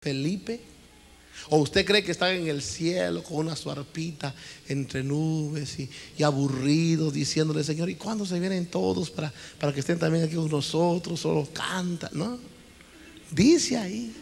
Felipe? ¿O usted cree que están en el cielo con una su arpita entre nubes y aburridos, diciéndole: Señor, ¿y cuándo se vienen todos para que estén también aquí con nosotros? Solo cantan, ¿no? Dice ahí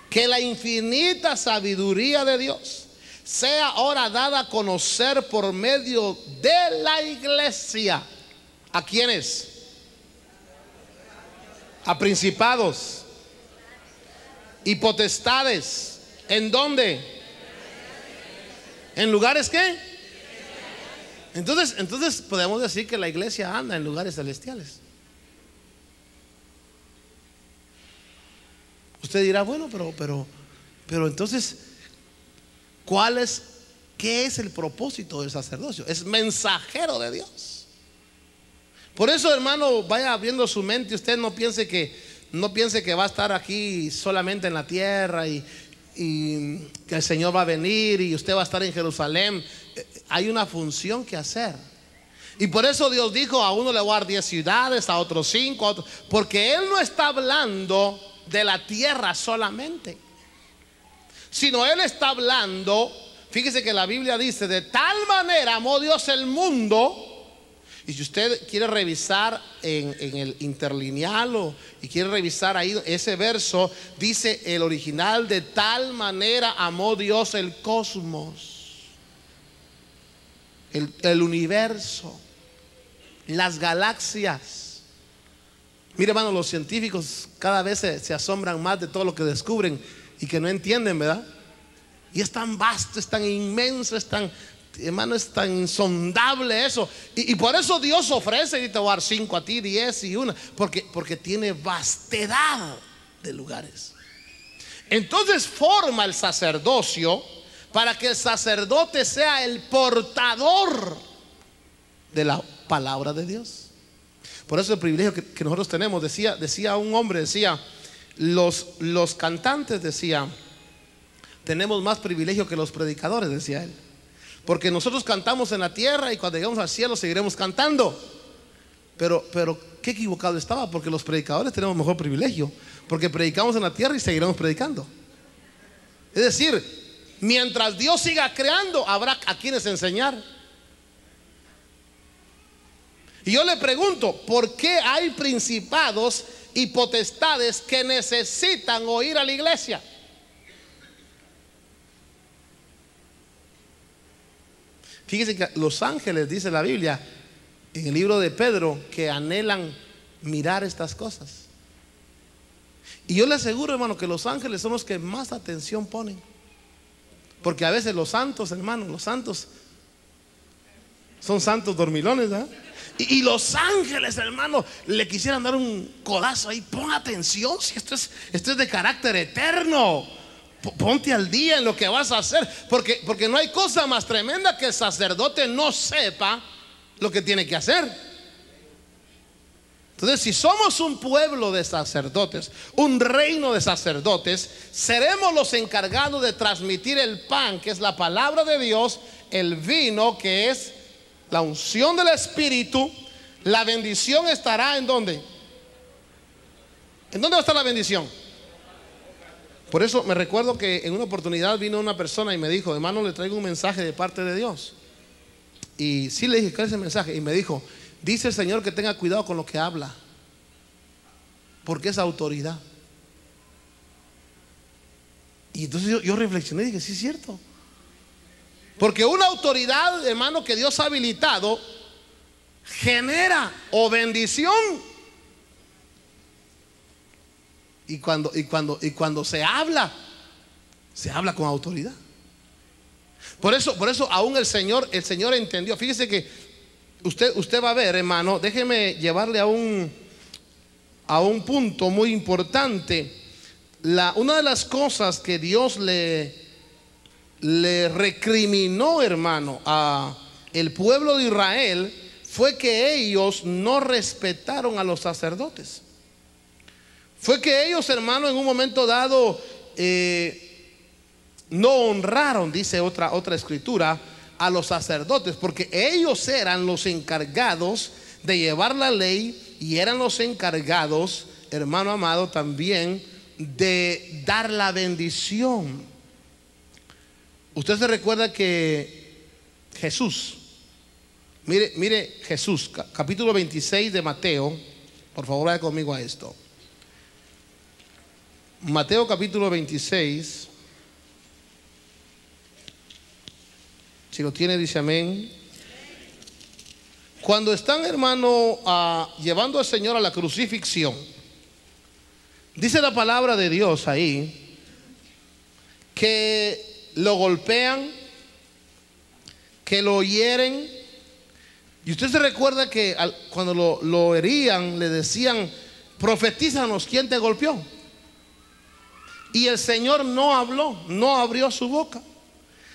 que la infinita sabiduría de Dios sea ahora dada a conocer por medio de la iglesia. ¿A quiénes? A principados y potestades. ¿En dónde? ¿En lugares qué? Entonces podemos decir que la iglesia anda en lugares celestiales. Usted dirá: bueno, pero entonces, ¿qué es el propósito del sacerdocio? Es mensajero de Dios. Por eso, hermano, vaya abriendo su mente. Usted no piense que va a estar aquí solamente en la tierra y que el Señor va a venir y usted va a estar en Jerusalén. Hay una función que hacer. Y por eso Dios dijo: a uno le voy a dar 10 ciudades, a otros 5, a otros, porque Él no está hablando de la tierra solamente, sino Él está hablando. Fíjese que la Biblia dice: de tal manera amó Dios el mundo. Y si usted quiere revisar en el interlineal y quiere revisar ahí ese verso, dice el original: de tal manera amó Dios el cosmos, el universo, las galaxias. Mire, hermano, los científicos cada vez se asombran más de todo lo que descubren y que no entienden, ¿verdad? Y es tan vasto, es tan inmenso, hermano, es tan insondable eso. Y por eso Dios ofrece: y te voy a dar 5 a ti, 10 y 1, porque tiene vastedad de lugares. Entonces forma el sacerdocio para que el sacerdote sea el portador de la palabra de Dios. Por eso el privilegio que nosotros tenemos, decía un hombre, decía: los cantantes, decía, tenemos más privilegio que los predicadores, decía él. Porque nosotros cantamos en la tierra y cuando lleguemos al cielo seguiremos cantando. Pero qué equivocado estaba, porque los predicadores tenemos mejor privilegio, porque predicamos en la tierra y seguiremos predicando. Es decir, mientras Dios siga creando, habrá a quienes enseñar. Y yo le pregunto: ¿por qué hay principados y potestades que necesitan oír a la iglesia? Fíjense que los ángeles, dice la Biblia en el libro de Pedro, que anhelan mirar estas cosas. Y yo le aseguro, hermano, que los ángeles son los que más atención ponen. Porque a veces los santos, hermano, los santos son santos dormilones, ¿verdad? Y los ángeles, hermano, le quisieran dar un codazo ahí: pon atención, si esto es de carácter eterno. Ponte al día en lo que vas a hacer, porque no hay cosa más tremenda que el sacerdote no sepa lo que tiene que hacer. Entonces, si somos un pueblo de sacerdotes, un reino de sacerdotes, seremos los encargados de transmitir el pan, que es la palabra de Dios, el vino, que es la unción del Espíritu. La bendición estará ¿en dónde? ¿En dónde va a estar la bendición? Por eso me recuerdo que en una oportunidad vino una persona y me dijo: hermano, le traigo un mensaje de parte de Dios. Y sí le dije: ¿cuál es el mensaje? Y me dijo: dice el Señor que tenga cuidado con lo que habla, porque es autoridad. Y entonces yo reflexioné y dije: sí, es cierto. Porque una autoridad, hermano, que Dios ha habilitado, genera o bendición. Y cuando se habla con autoridad. Por eso aún el Señor entendió. Fíjese que usted va a ver, hermano, déjeme llevarle a un punto muy importante. Una de las cosas que Dios le recriminó, hermano, a el pueblo de Israel fue que ellos no respetaron a los sacerdotes. Fue que ellos, hermano, en un momento dado no honraron, dice otra escritura, a los sacerdotes, porque ellos eran los encargados de llevar la ley y eran los encargados, hermano amado, también de dar la bendición. Usted se recuerda que Jesús, mire Jesús, capítulo 26 de Mateo, por favor vaya conmigo a esto. Mateo capítulo 26, si lo tiene dice amén. Cuando están, hermano, llevando al Señor a la crucifixión, dice la palabra de Dios ahí que lo golpean, que lo hieren. Y usted se recuerda que cuando lo herían le decían: profetízanos, ¿quién te golpeó? Y el Señor no habló, no abrió su boca.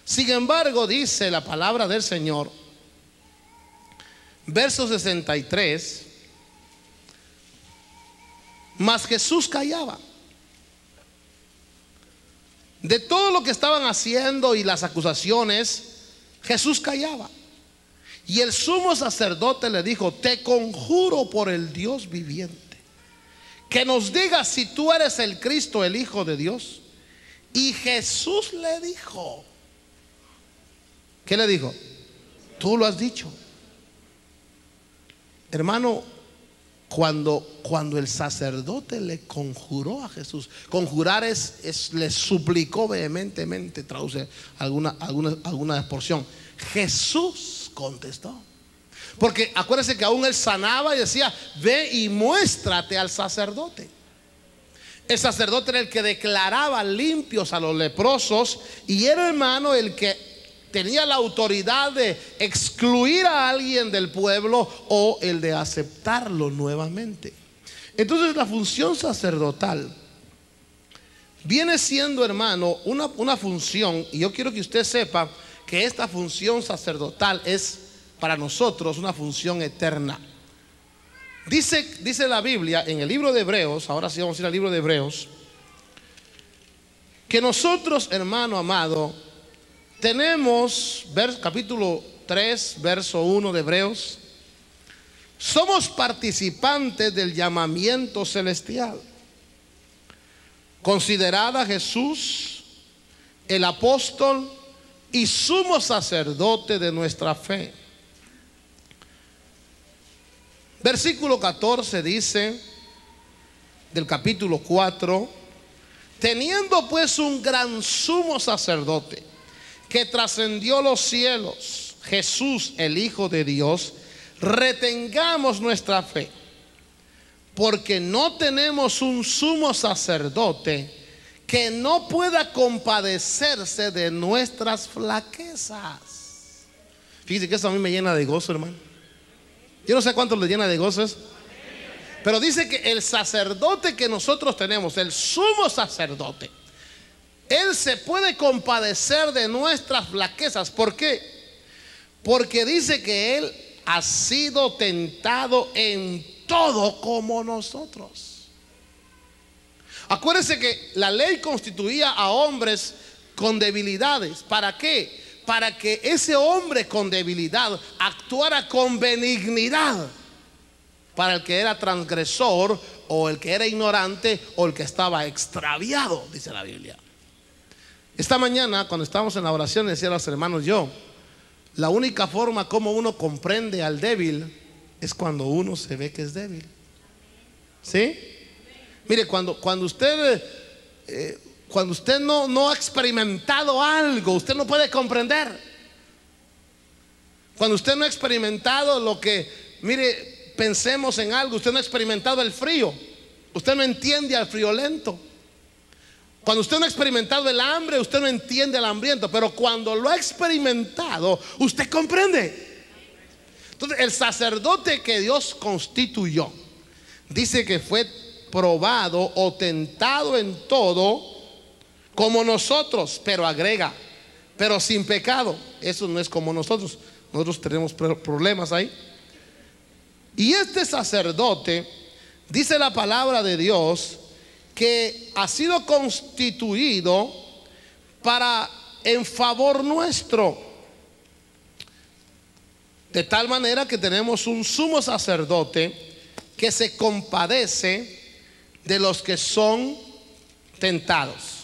Sin embargo, dice la palabra del Señor, verso 63, mas Jesús callaba. De todo lo que estaban haciendo y las acusaciones, Jesús callaba. Y el sumo sacerdote le dijo: te conjuro por el Dios viviente, que nos digas si tú eres el Cristo, el Hijo de Dios. Y Jesús le dijo, ¿qué le dijo? Tú lo has dicho. Hermano, cuando el sacerdote le conjuró a Jesús, conjurar le suplicó vehementemente, traduce alguna porción. Jesús contestó. Porque acuérdese que aún él sanaba y decía: ve y muéstrate al sacerdote. El sacerdote era el que declaraba limpios a los leprosos, y era, hermano, el que tenía la autoridad de excluir a alguien del pueblo o el de aceptarlo nuevamente. Entonces la función sacerdotal viene siendo, hermano, una función, y yo quiero que usted sepa que esta función sacerdotal es para nosotros una función eterna. Dice la Biblia en el libro de Hebreos, ahora sí vamos a ir al libro de Hebreos, que nosotros, hermano amado, tenemos, capítulo 3, verso 1 de Hebreos, somos participantes del llamamiento celestial. Considerad a Jesús, el apóstol y sumo sacerdote de nuestra fe. Versículo 14 dice, del capítulo 4, teniendo pues un gran sumo sacerdote que trascendió los cielos, Jesús el Hijo de Dios, retengamos nuestra fe, porque no tenemos un sumo sacerdote que no pueda compadecerse de nuestras flaquezas. Fíjese que eso a mí me llena de gozo, hermano. Yo no sé cuánto le llena de gozo eso, pero dice que el sacerdote que nosotros tenemos, el sumo sacerdote, él se puede compadecer de nuestras flaquezas. ¿Por qué? Porque dice que él ha sido tentado en todo como nosotros. Acuérdense que la ley constituía a hombres con debilidades. ¿Para qué? Para que ese hombre con debilidad actuara con benignidad para el que era transgresor, o el que era ignorante, o el que estaba extraviado, dice la Biblia. Esta mañana, cuando estábamos en la oración, decía a los hermanos: la única forma como uno comprende al débil es cuando uno se ve que es débil. ¿Sí? Mire, cuando usted no ha experimentado algo, usted no puede comprender. Cuando usted no ha experimentado lo que, mire, pensemos en algo, usted no ha experimentado el frío, usted no entiende al friolento. Cuando usted no ha experimentado el hambre, usted no entiende al hambriento. Pero cuando lo ha experimentado, usted comprende. Entonces, el sacerdote que Dios constituyó, dice que fue probado o tentado en todo como nosotros, pero agrega, pero sin pecado. Eso no es como nosotros. Nosotros tenemos problemas ahí. Y este sacerdote, dice la palabra de Dios, que ha sido constituido en favor nuestro, de tal manera que tenemos un sumo sacerdote que se compadece de los que son tentados.